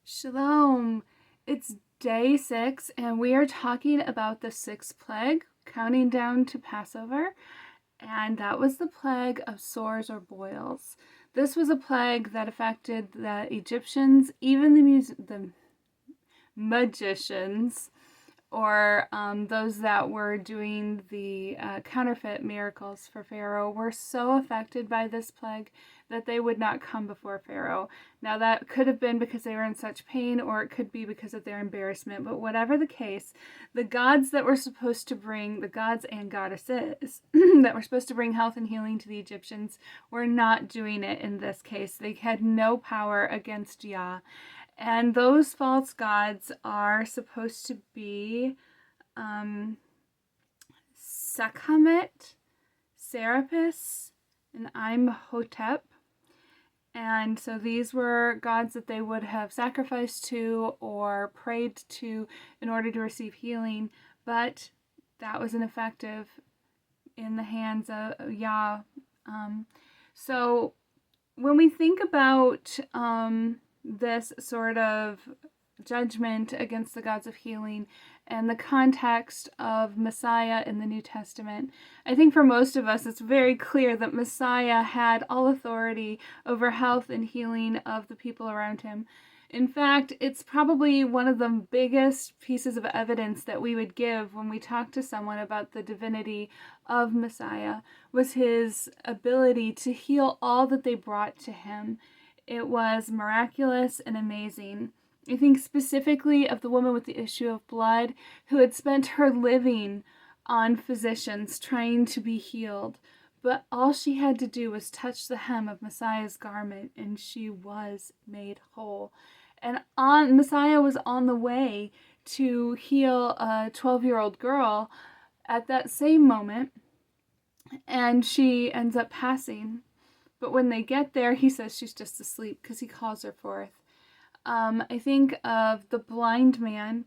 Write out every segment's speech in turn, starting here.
Shalom. It's day 6, and we are talking about the sixth plague, counting down to Passover, and that was the plague of sores or boils. This was a plague that affected the Egyptians, even the magicians, or those that were doing the counterfeit miracles for Pharaoh were so affected by this plague that they would not come before Pharaoh. Now that could have been because they were in such pain, or it could be because of their embarrassment, but whatever the case, the gods that were supposed to bring, the gods and goddesses that were supposed to bring health and healing to the Egyptians were not doing it in this case. They had no power against Yah. And those false gods are supposed to be Sekhmet, Serapis, and Imhotep. And so these were gods that they would have sacrificed to or prayed to in order to receive healing, but that was ineffective in the hands of Yah. So when we think about this sort of judgment against the gods of healing and the context of Messiah in the New Testament, I think for most of us it's very clear that Messiah had all authority over health and healing of the people around him. In fact, it's probably one of the biggest pieces of evidence that we would give when we talk to someone about the divinity of Messiah was his ability to heal all that they brought to him. It was miraculous and amazing. I think specifically of the woman with the issue of blood who had spent her living on physicians trying to be healed. But all she had to do was touch the hem of Messiah's garment and she was made whole. And Messiah was on the way to heal a 12-year-old girl at that same moment, and she ends up passing. But when they get there, he says she's just asleep because he calls her forth. I think of the blind man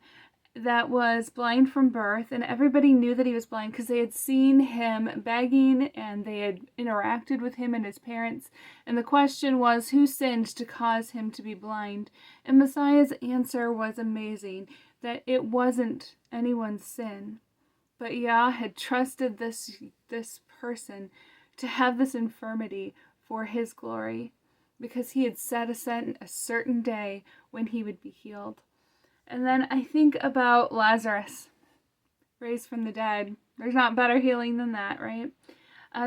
that was blind from birth, and everybody knew that he was blind because they had seen him begging and they had interacted with him and his parents. And the question was, who sinned to cause him to be blind? And Messiah's answer was amazing, that it wasn't anyone's sin, but Yah had trusted this person to have this infirmity for his glory, because he had set a certain day when he would be healed. And then I think about Lazarus, raised from the dead. There's not better healing than that, right?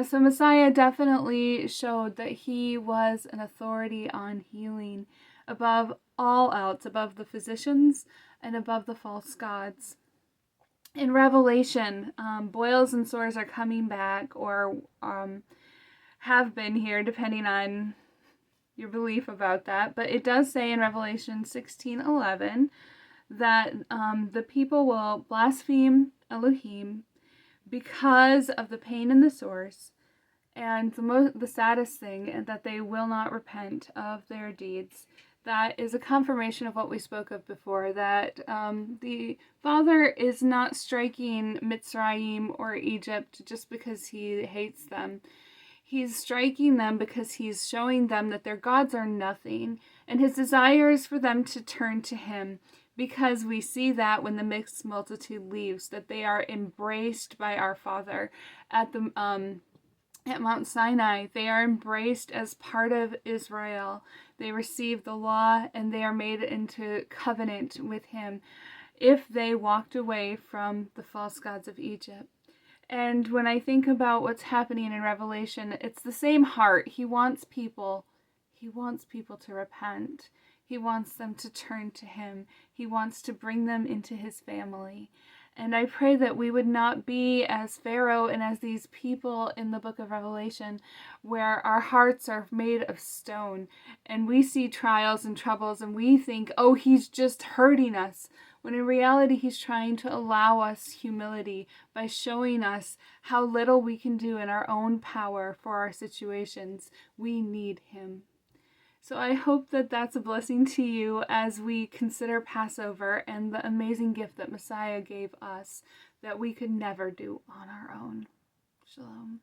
So Messiah definitely showed that he was an authority on healing above all else, above the physicians and above the false gods. In Revelation, boils and sores are coming back, or have been here, depending on your belief about that. But it does say in Revelation 16:11 that the people will blaspheme Elohim because of the pain and the sores, and the saddest thing is that they will not repent of their deeds. That is a confirmation of what we spoke of before, that the Father is not striking Mitzrayim or Egypt just because he hates them. He's striking them because he's showing them that their gods are nothing, and his desire is for them to turn to him, because we see that when the mixed multitude leaves, that they are embraced by our Father at Mount Sinai. They are embraced as part of Israel. They receive the law and they are made into covenant with him if they walked away from the false gods of Egypt. And when I think about what's happening in Revelation, it's the same heart. He wants people to repent. He wants them to turn to him. He wants to bring them into his family. And I pray that we would not be as Pharaoh and as these people in the book of Revelation, where our hearts are made of stone and we see trials and troubles and we think, oh, he's just hurting us, when in reality he's trying to allow us humility by showing us how little we can do in our own power for our situations. We need him. So I hope that that's a blessing to you as we consider Passover and the amazing gift that Messiah gave us that we could never do on our own. Shalom.